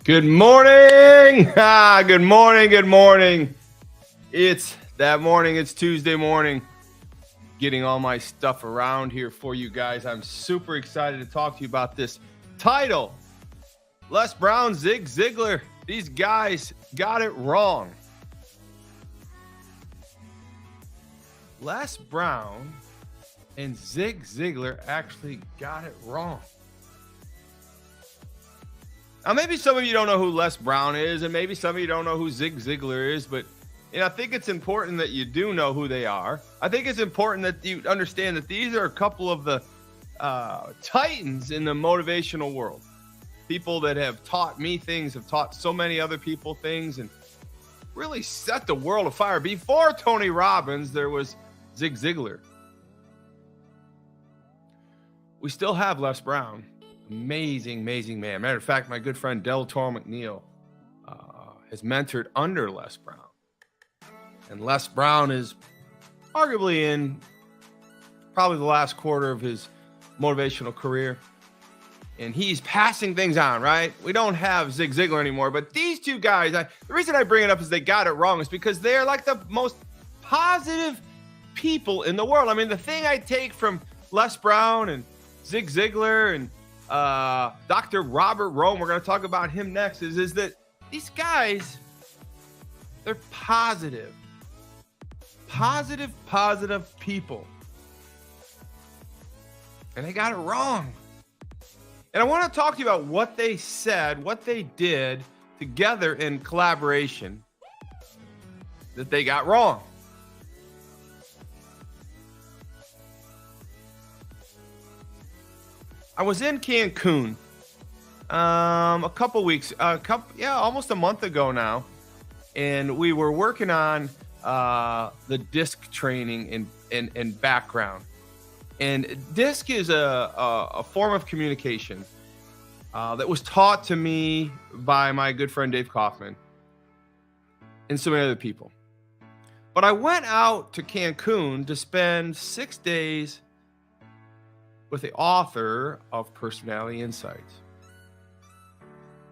Good morning. Good morning. Good morning. It's that morning. It's Tuesday morning. Getting all my stuff around here for you guys. I'm super excited to talk to you about this title. Les Brown, Zig Ziggler. These guys got it wrong. Les Brown and Zig Ziggler actually got it wrong. Now, maybe some of you don't know who Les Brown is, and maybe some of you don't know who Zig Ziggler is, but I think it's important that you do know who they are. I think it's important that you understand that these are a couple of the titans in the motivational world. People that have taught me things, have taught so many other people things, and really set the world afire. Before Tony Robbins, there was Zig Ziggler. We still have Les Brown. Amazing man. Matter of fact, my good friend Del Toro McNeil has mentored under Les Brown. And Les Brown is arguably in probably the last quarter of his motivational career. And he's passing things on, right? We don't have Zig Ziggler anymore, but these two guys, the reason I bring it up is they got it wrong is because they're like the most positive people in the world. I mean, the thing I take from Les Brown and Zig Ziggler and Dr. Robert Rome, we're going to talk about him next, is that these guys, they're positive people. And they got it wrong. And I want to talk to you about what they said, what they did together in collaboration that they got wrong. I was in Cancun a couple weeks, almost a month ago now, and we were working on the DISC training and background. And DISC is a form of communication that was taught to me by my good friend Dave Kaufman and so many other people. But I went out to Cancun to spend 6 days with the author of Personality Insights.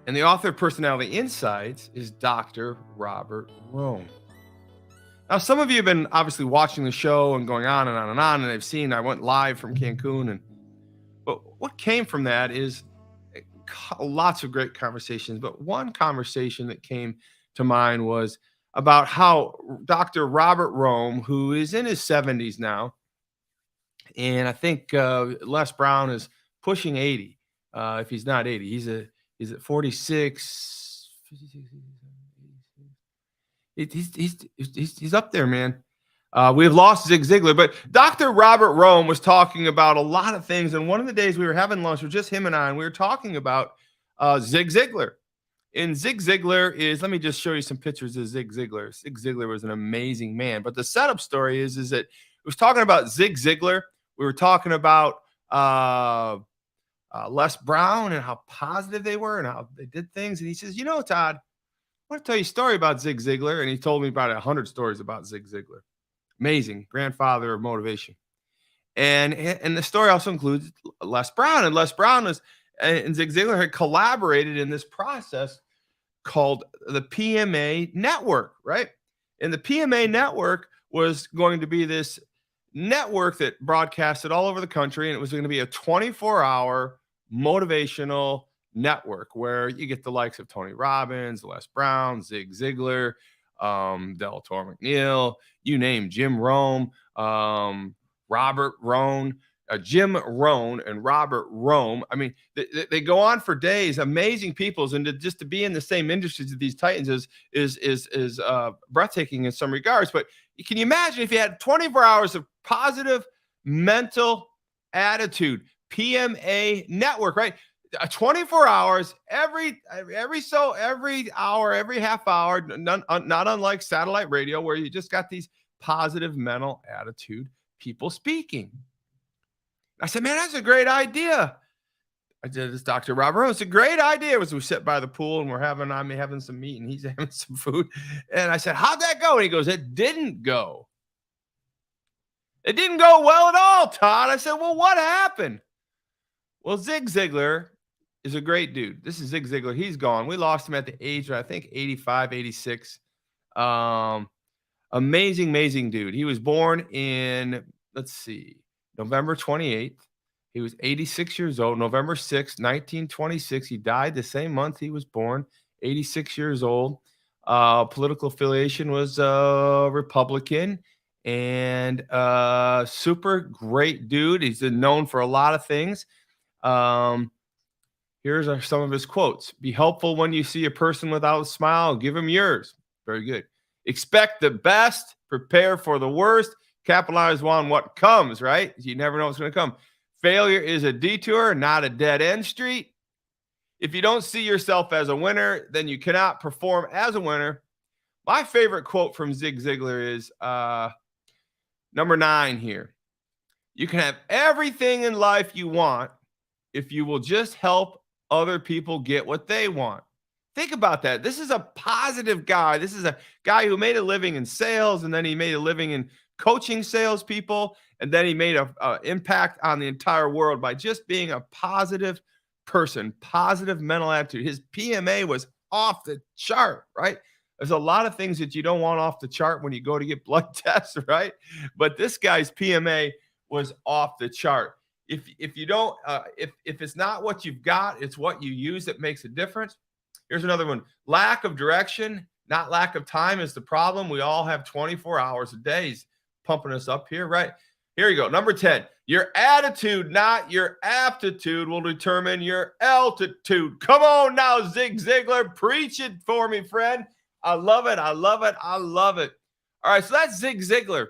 And the author of Personality Insights is Dr. Robert Rome. Now, some of you have been obviously watching the show and going on and on and on, and I've seen I went live from Cancun. But what came from that is lots of great conversations. But one conversation that came to mind was about how Dr. Robert Rome, who is in his 70s now, and I think Les Brown is pushing 80. If he's not 80, he's at 46. He's up there, man. We've lost Zig Ziggler, but Dr. Robert Rome was talking about a lot of things. And one of the days we were having lunch with just him and I, and we were talking about Zig Ziggler. And Zig Ziggler is, let me just show you some pictures of Zig Ziggler. Zig Ziggler was an amazing man. But the setup story is that it was talking about Zig Ziggler. We were talking about Les Brown and how positive they were and how they did things. And he says, Todd, I want to tell you a story about Zig Ziggler. And he told me about 100 stories about Zig Ziggler. Amazing. Grandfather of motivation. And the story also includes Les Brown. And Les Brown and Zig Ziggler had collaborated in this process called the PMA Network, right? And the PMA Network was going to be this network that broadcasted all over the country, and it was going to be a 24-hour motivational network where you get the likes of Tony Robbins, Les Brown, Zig Ziggler, Del Toro McNeil, you name Jim Rome, Robert Rohn, Jim Rohn and Robert Rome. I mean, they go on for days, amazing peoples, and just to be in the same industries as these titans is breathtaking in some regards. But can you imagine if you had 24 hours of positive mental attitude, PMA network, right? 24 hours, every hour, every half hour, not unlike satellite radio, where you just got these positive mental attitude people speaking. I said, man, that's a great idea. I did this, Dr. Robert Rome. It's a great idea. We sit by the pool and I'm having some meat and he's having some food. And I said, how'd that go? And he goes, it didn't go. It didn't go well at all, Todd. I said, well, what happened? Well, Zig Ziggler is a great dude. This is Zig Ziglar. He's gone. We lost him at the age of, I think, 85, 86. Um, Amazing, amazing dude. He was born in, let's see, November 28th. He was 86 years old. November 6th, 1926. He died the same month he was born, 86 years old. Political affiliation was Republican, and super great dude. He's been known for a lot of things. Um, Here's some of his quotes. Be helpful when you see a person without a smile. Give him yours. Very good. Expect the best. Prepare for the worst. Capitalize on what comes, right? You never know what's going to come. Failure is a detour, not a dead end street. If you don't see yourself as a winner, then you cannot perform as a winner. My favorite quote from Zig Ziglar is number 9 here. You can have everything in life you want if you will just help other people get what they want. Think about that. This is a positive guy. This is a guy who made a living in sales, and then he made a living in coaching salespeople, and then he made an impact on the entire world by just being a positive person, positive mental attitude. His PMA was off the chart, right? There's a lot of things that you don't want off the chart when you go to get blood tests, right? But this guy's PMA was off the chart. If you don't, if it's not what you've got, it's what you use that makes a difference. Here's another one. Lack of direction, not lack of time is the problem. We all have 24 hours a day. He's pumping us up here, right? Here you go. Number 10. Your attitude, not your aptitude, will determine your altitude. Come on now, Zig Ziglar. Preach it for me, friend. I love it. I love it. I love it. All right, so that's Zig Ziglar.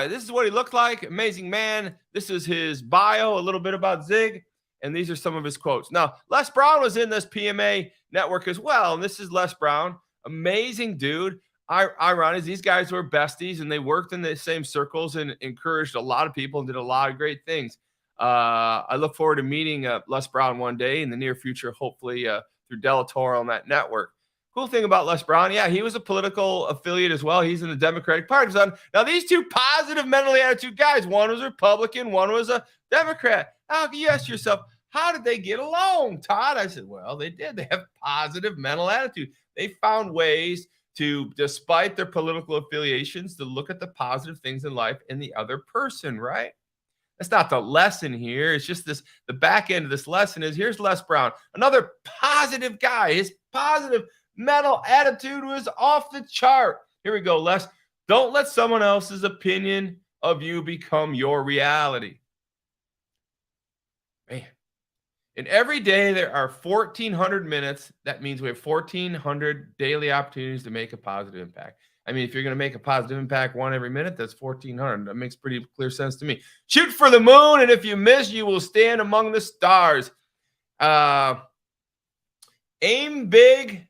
This is what he looked like. Amazing man. This is his bio, a little bit about Zig. And these are some of his quotes. Now, Les Brown was in this PMA network as well. And this is Les Brown. Amazing dude. Ironic is these guys were besties, and they worked in the same circles and encouraged a lot of people and did a lot of great things. I look forward to meeting Les Brown one day in the near future, hopefully through Delator on that network. Cool thing about Les Brown, yeah, he was a political affiliate as well. He's in the Democratic Party. Now, these two positive mentally attitude guys, one was a Republican, one was a Democrat. Now, you ask yourself, how did they get along, Todd? I said, well, they did. They have positive mental attitude. They found ways to, despite their political affiliations, to look at the positive things in life in the other person, right? That's not the lesson here. It's just this, the back end of this lesson is here's Les Brown, another positive guy. His positive mental attitude was off the chart. Here we go, Les. Don't let someone else's opinion of you become your reality. Man. And every day there are 1,400 minutes. That means we have 1,400 daily opportunities to make a positive impact. I mean, if you're going to make a positive impact one every minute, that's 1,400. That makes pretty clear sense to me. Shoot for the moon, and if you miss, you will stand among the stars. Aim big,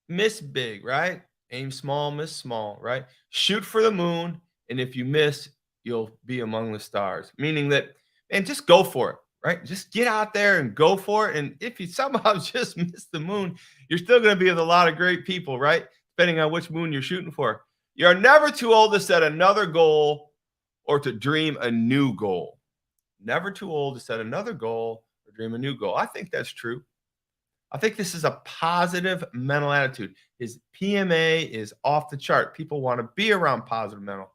miss big, right? Aim small, miss small, right? Shoot for the moon, and if you miss, you'll be among the stars. Meaning that, man, just go for it. Right? Just get out there and go for it. And if you somehow just miss the moon, you're still going to be with a lot of great people, right? Depending on which moon you're shooting for. You're never too old to set another goal or to dream a new goal. Never too old to set another goal or dream a new goal. I think that's true. I think this is a positive mental attitude. His PMA is off the chart. People want to be around positive mental.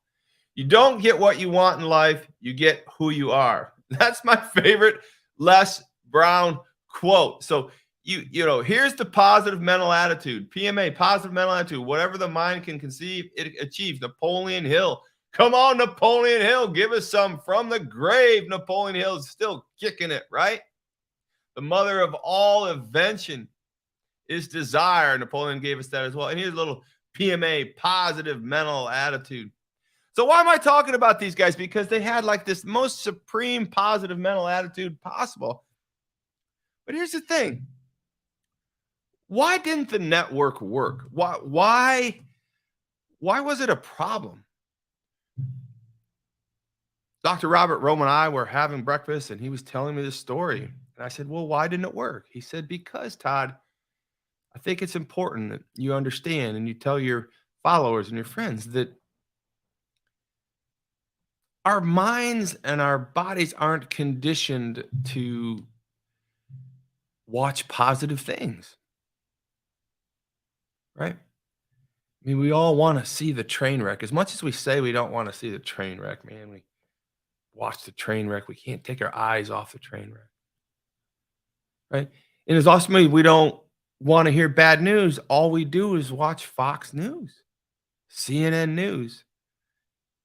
You don't get what you want in life. You get who you are. That's my favorite Les Brown quote. So you know, here's the positive mental attitude. PMA, positive mental attitude. Whatever the mind can conceive, it achieves. Napoleon Hill. Come on, Napoleon Hill. Give us some from the grave. Napoleon Hill is still kicking it, right? The mother of all invention is desire. Napoleon gave us that as well. And here's a little PMA, positive mental attitude. So why am I talking about these guys? Because they had like this most supreme positive mental attitude possible. But here's the thing. Why didn't the network work? Why was it a problem? Dr. Robert Rome and I were having breakfast, and he was telling me this story. And I said, well, why didn't it work? He said, because, Todd, I think it's important that you understand and you tell your followers and your friends that our minds and our bodies aren't conditioned to watch positive things, right? I mean, we all want to see the train wreck. As much as we say we don't want to see the train wreck, man, we watch the train wreck. We can't take our eyes off the train wreck, right? And as ultimately we don't want to hear bad news, all we do is watch Fox News, CNN News,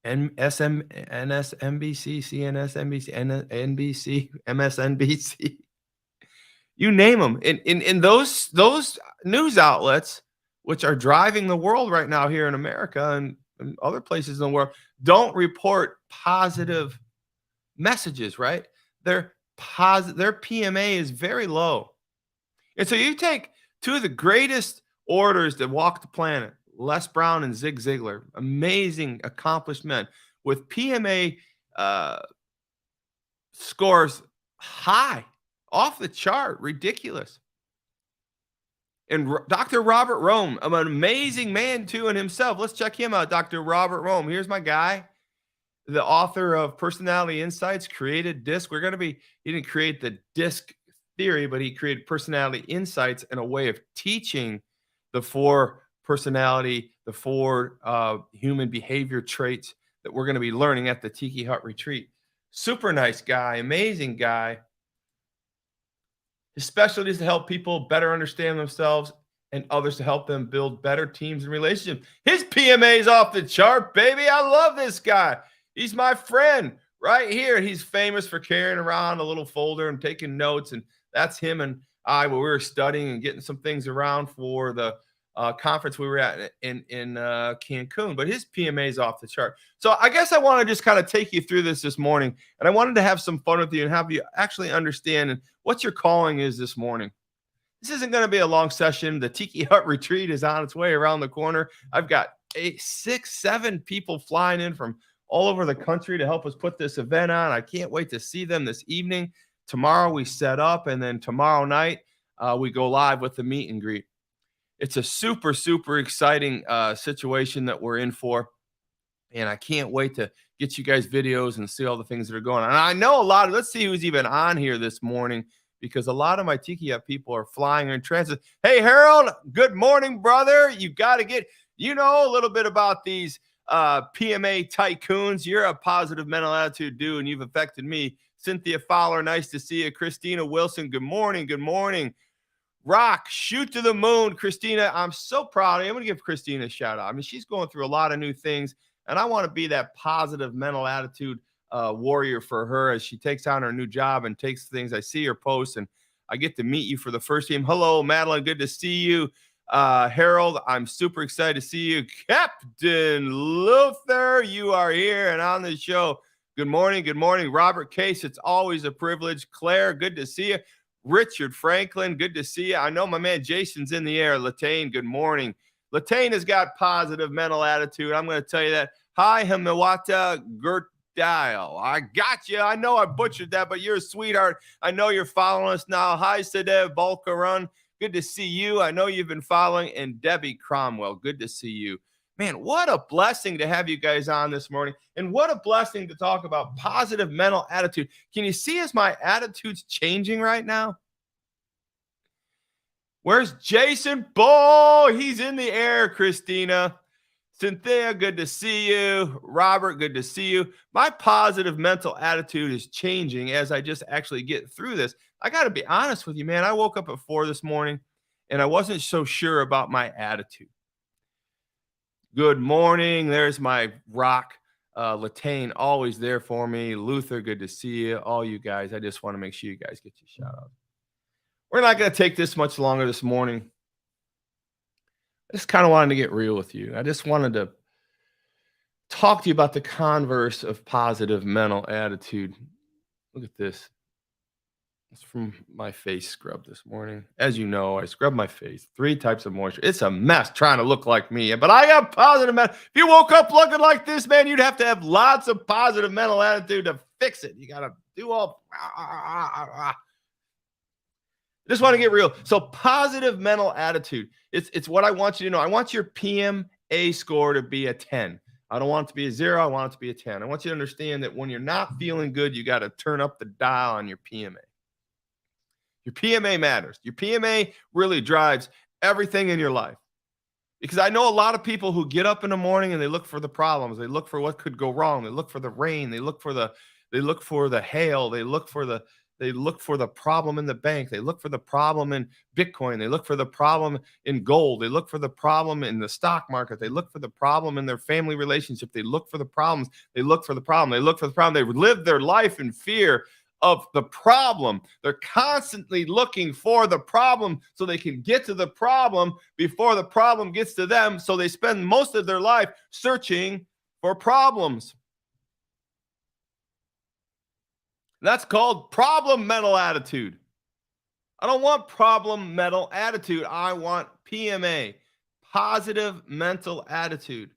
NSM, NSNBC, CNS, NBC, NBC, MSNBC. You name them. In those news outlets, which are driving the world right now here in America and other places in the world, don't report positive messages, right? Their PMA is very low. And so you take two of the greatest orators that walked the planet, Les Brown and Zig Ziggler, amazing, accomplished men with PMA uh, scores high, off the chart, ridiculous. And Dr. Robert Rome, an amazing man too in himself. Let's check him out, Dr. Robert Rome. Here's my guy, the author of Personality Insights, created DISC. He didn't create the DISC theory, but he created Personality Insights in a way of teaching the four human behavior traits that we're going to be learning at the Tiki Hut retreat. Super nice guy, amazing guy. His specialty is to help people better understand themselves and others, to help them build better teams and relationships. His PMA is off the chart, baby. I love this guy. He's my friend right here. He's famous for carrying around a little folder and taking notes. And that's him and I, when we were studying and getting some things around for the conference we were at in Cancun. But his PMA is off the chart. So I guess I want to just kind of take you through this morning. And I wanted to have some fun with you and have you actually understand what your calling is this morning. This isn't going to be a long session. The Tiki Hut retreat is on its way around the corner. I've got 6, 7 people flying in from all over the country to help us put this event on. I can't wait to see them this evening. Tomorrow we set up, and then tomorrow night we go live with the meet and greet. It's a super, super exciting situation that we're in for. And I can't wait to get you guys videos and see all the things that are going on. And I know let's see who's even on here this morning, because a lot of my Tiki Hut people are flying in transit. Hey, Harold, good morning, brother. You got to get, a little bit about these PMA tycoons. You're a positive mental attitude dude, and you've affected me. Cynthia Fowler, nice to see you. Christina Wilson, good morning. Good morning. Rock, shoot to the moon. Christina, I'm so proud of you. I'm going to give Christina a shout out. I mean, she's going through a lot of new things, and I want to be that positive mental attitude warrior for her as she takes on her new job and takes things. I see her post, and I get to meet you for the first time. Hello, Madeline. Good to see you. Harold, I'm super excited to see you. Captain Luther, you are here and on the show. Good morning. Good morning. Robert Case, it's always a privilege. Claire, good to see you. Richard Franklin, good to see you. I know my man Jason's in the air. Latane, good morning. Latane has got positive mental attitude. I'm going to tell you that. Hi, Hamiwata Gertdial. I got you. I know I butchered that, but you're a sweetheart. I know you're following us now. Hi, Sadev Balkaran. Good to see you. I know you've been following. And Debbie Cromwell, good to see you. Man, what a blessing to have you guys on this morning. And what a blessing to talk about positive mental attitude. Can you see as my attitude's changing right now? Where's Jason? Boy, he's in the air, Christina. Cynthia, good to see you. Robert, good to see you. My positive mental attitude is changing as I just actually get through this. I got to be honest with you, man. I woke up at 4 this morning, and I wasn't so sure about my attitude. Good morning. There's my rock. Latane, always there for me. Luther, good to see you. All you guys, I just want to make sure you guys get your shout out. We're not going to take this much longer this morning. I just kind of wanted to get real with you. I just wanted to talk to you about the converse of positive mental attitude. Look at this. It's from my face scrub this morning. As you know, I scrub my face. 3 types of moisture. It's a mess trying to look like me, but I got positive mental. If you woke up looking like this, man, you'd have to have lots of positive mental attitude to fix it. You got to do all. Just want to get real. So positive mental attitude. It's what I want you to know. I want your PMA score to be a 10. I don't want it to be a 0. I want it to be a 10. I want you to understand that when you're not feeling good, you got to turn up the dial on your PMA. Your PMA matters. Your PMA really drives everything in your life. Because I know a lot of people who get up in the morning and they look for the problems. They look for what could go wrong. They look for the rain. They look for the hail. They look for the problem in the bank. They look for the problem in Bitcoin. They look for the problem in gold. They look for the problem in the stock market. They look for the problem in their family relationship. They look for the problems. They look for the problem. They look for the problem. They live their life in fear of the problem. They're constantly looking for the problem so they can get to the problem before the problem gets to them. So they spend most of their life searching for problems. That's called problem mental attitude. I don't want problem mental attitude. I want PMA, positive mental attitude.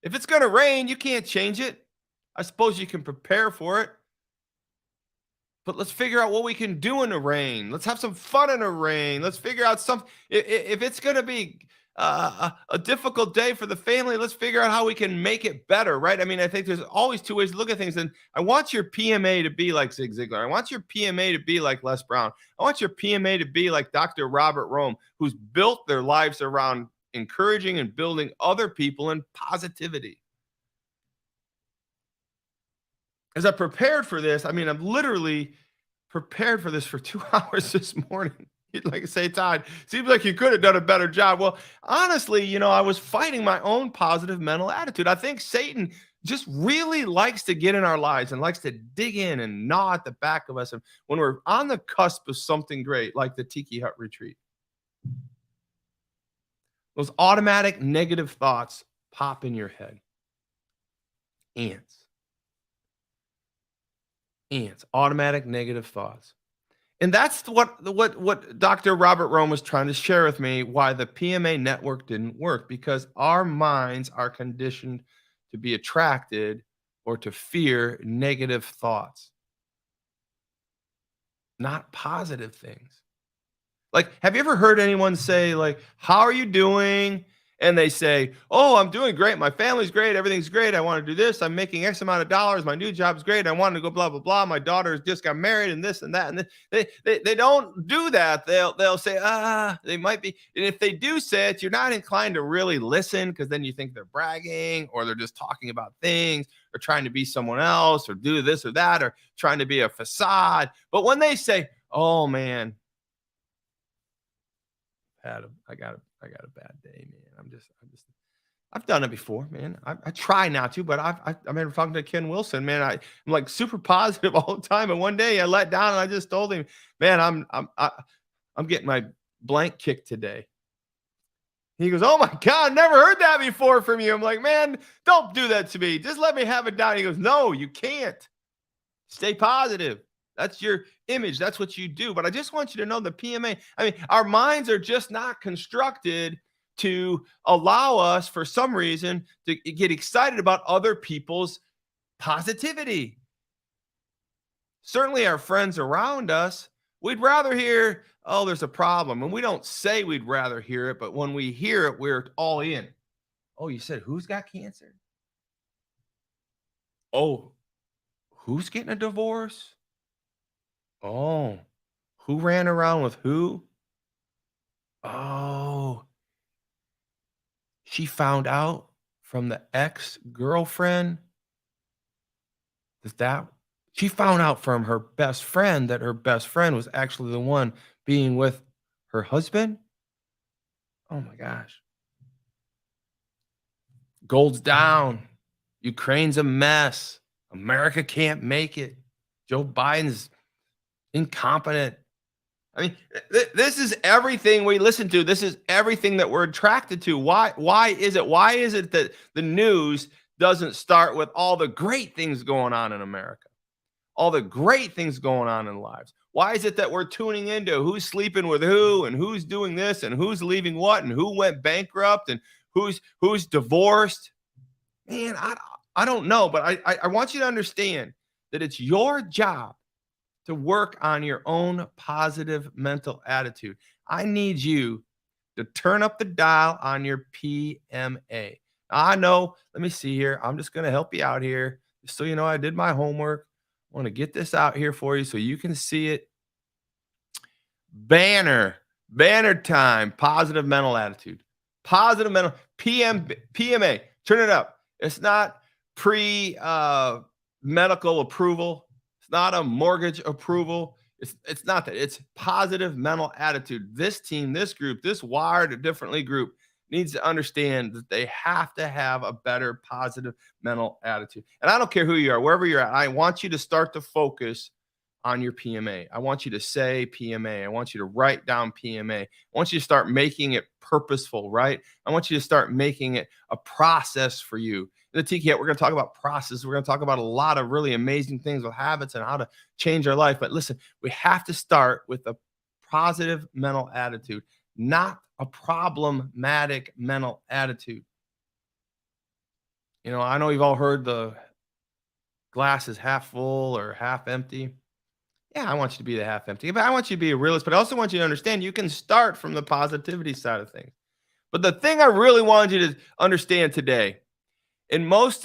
If it's going to rain, you can't change it. I suppose you can prepare for it. But let's figure out what we can do in the rain. Let's have some fun in the rain. Let's figure out something. If it's going to be a difficult day for the family, let's figure out how we can make it better, right? I mean, I think there's always two ways to look at things. And I want your PMA to be like Zig Ziglar. I want your PMA to be like Les Brown. I want your PMA to be like Dr. Robert Rome, who's built their lives around encouraging and building other people in positivity. As I prepared for this, I mean, I'm literally prepared for this for 2 hours this morning. You'd like to say, Todd, seems like you could have done a better job. Well, honestly, I was fighting my own positive mental attitude. I think Satan just really likes to get in our lives and likes to dig in and gnaw at the back of us. And when we're on the cusp of something great, like the Tiki Hut retreat, those automatic negative thoughts pop in your head. Ants, automatic negative thoughts. And that's what Dr. Robert Rome was trying to share with me, why the PMA network didn't work, because our minds are conditioned to be attracted or to fear negative thoughts, not positive things. Like, have you ever heard anyone say, like, how are you doing? And they say, oh, I'm doing great. My family's great. Everything's great. I want to do this. I'm making X amount of dollars. My new job's great. I want to go blah, blah, blah. My daughter just got married and this and that. And they don't do that. They'll say, they might be. And if they do say it, you're not inclined to really listen, because then you think they're bragging, or they're just talking about things, or trying to be someone else, or do this or that, or trying to be a facade. But when they say, oh, man, I got a bad day, man. I've done it before, man. I try not to, but I remember talking to Ken Wilson, man. I'm like super positive all the time. And one day I let down and I just told him, man, I'm getting my blank kicked today. He goes, oh my God, never heard that before from you. I'm like, man, don't do that to me. Just let me have it down. He goes, no, you can't. Stay positive. That's your image. That's what you do. But I just want you to know the PMA, I mean, our minds are just not constructed to allow us, for some reason, to get excited about other people's positivity. Certainly our friends around us, we'd rather hear, oh, there's a problem. And we don't say we'd rather hear it, but when we hear it, we're all in. Oh, you said who's got cancer? Oh, who's getting a divorce? Oh, who ran around with who? Oh, she found out from the ex-girlfriend that she found out from her best friend that her best friend was actually the one being with her husband. Oh my gosh. Gold's down. Ukraine's a mess. America can't make it. Joe Biden's incompetent. I mean, this is everything we listen to. This is everything that we're attracted to. Why is it? Why is it that the news doesn't start with all the great things going on in America? All the great things going on in lives. Why is it that we're tuning into who's sleeping with who, and who's doing this, and who's leaving what, and who went bankrupt, and who's divorced? Man, I don't know, but I want you to understand that it's your job to work on your own positive mental attitude. I need you to turn up the dial on your PMA. I know, let me see here. I'm just going to help you out here. Just so you know, I did my homework. I want to get this out here for you so you can see it. Banner time. Positive mental attitude. Positive mental PMA. Turn it up. It's not pre medical approval. It's not a mortgage approval. It's not that. It's positive mental attitude. This team, this group, this wired differently group needs to understand that they have to have a better positive mental attitude. And I don't care who you are, wherever you're at, I want you to start to focus on your PMA. I want you to say PMA. I want you to write down PMA. I want you to start making it purposeful, right? I want you to start making it a process for you. In the Tiki Hut, we're going to talk about process. We're going to talk about a lot of really amazing things with habits and how to change our life. But listen, we have to start with a positive mental attitude, not a problematic mental attitude. You know, I know you've all heard the glass is half full or half empty. Yeah, I want you to be the half empty, but I want you to be a realist, but I also want you to understand you can start from the positivity side of things. But the thing I really wanted you to understand today, in most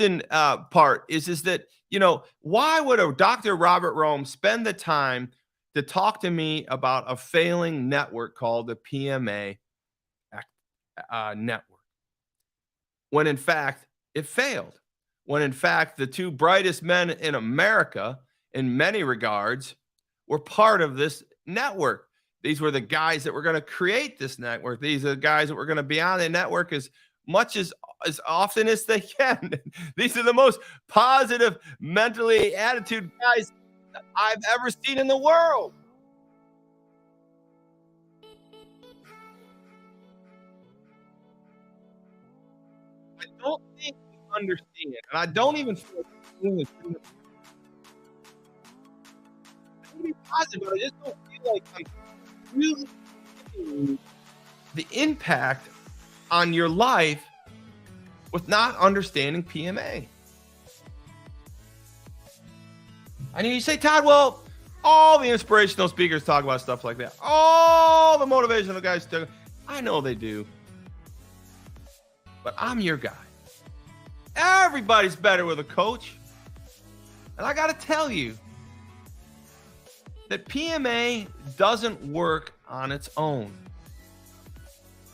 part, is that, you know, why would a Dr. Robert Rome spend the time to talk to me about a failing network called the PMA network, when in fact it failed? When in fact the two brightest men in America, in many regards, were part of this network. These were the guys that were going to create this network. These are the guys that were going to be on the network as much as often as they can. These are the most positive mentally attitude guys I've ever seen in the world. I don't think we understand, and I don't even feel like be positive, but I just don't feel like I'm really seeing the impact on your life with not understanding PMA. I know you say, Todd, well, all the inspirational speakers talk about stuff like that. All the motivational guys do. I know they do. But I'm your guy. Everybody's better with a coach. And I got to tell you that PMA doesn't work on its own.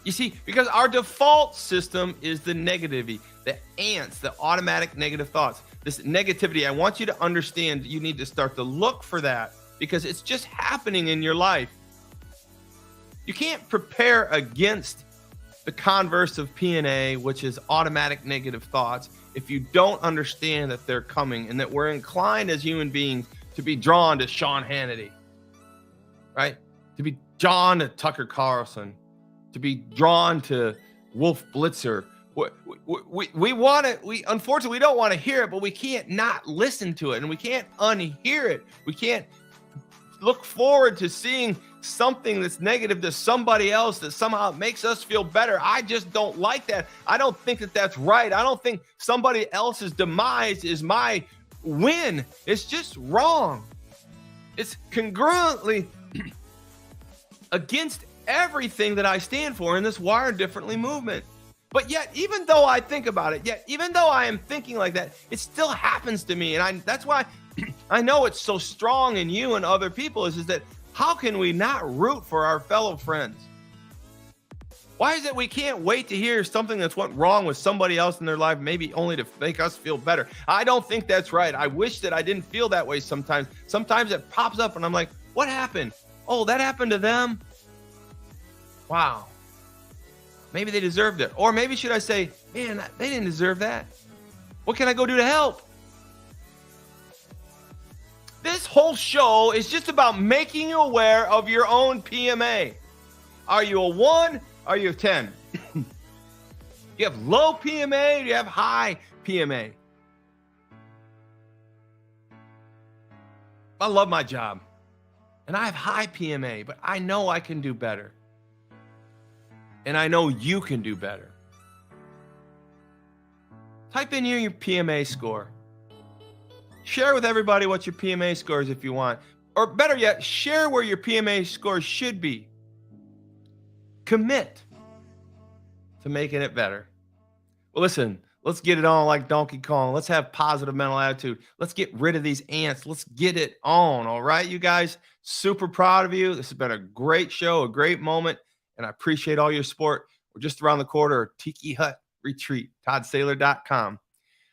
You see, because our default system is the negativity, the ants, the automatic negative thoughts. This negativity, I want you to understand, you need to start to look for that because it's just happening in your life. You can't prepare against the converse of PNA, which is automatic negative thoughts, if you don't understand that they're coming and that we're inclined as human beings to be drawn to Sean Hannity, right? To be drawn to Tucker Carlson, to be drawn to Wolf Blitzer. We want it. We unfortunately we don't want to hear it, but we can't not listen to it, and we can't unhear it. We can't look forward to seeing something that's negative to somebody else that somehow makes us feel better. I just don't like that. I don't think that that's right. I don't think somebody else's demise is my win. It's just wrong. It's congruently against everything that I stand for in this Wired Differently movement. But yet, even though I think about it, yet even though I am thinking like that, it still happens to me. And that's why I know it's so strong in you and other people is that how can we not root for our fellow friends? Why is it we can't wait to hear something that's went wrong with somebody else in their life, maybe only to make us feel better? I don't think that's right. I wish that I didn't feel that way sometimes. Sometimes it pops up and I'm like, what happened? Oh, that happened to them? Wow. Maybe they deserved it. Or maybe should I say, man, they didn't deserve that. What can I go do to help? This whole show is just about making you aware of your own PMA. Are you a 1? Are you a 10? You have low PMA or you have high PMA? I love my job. And I have high PMA, but I know I can do better. And I know you can do better. Type in your PMA score. Share with everybody what your PMA score is if you want. Or better yet, share where your PMA score should be. Commit to making it better. Well, listen, Let's get it on like Donkey Kong. Let's have positive mental attitude. Let's get rid of these ants. Let's get it on. All right, you guys. Super proud of you. This has been a great show, a great moment, and I appreciate all your support. We're just around the corner, Tiki Hut Retreat, ToddSailor.com.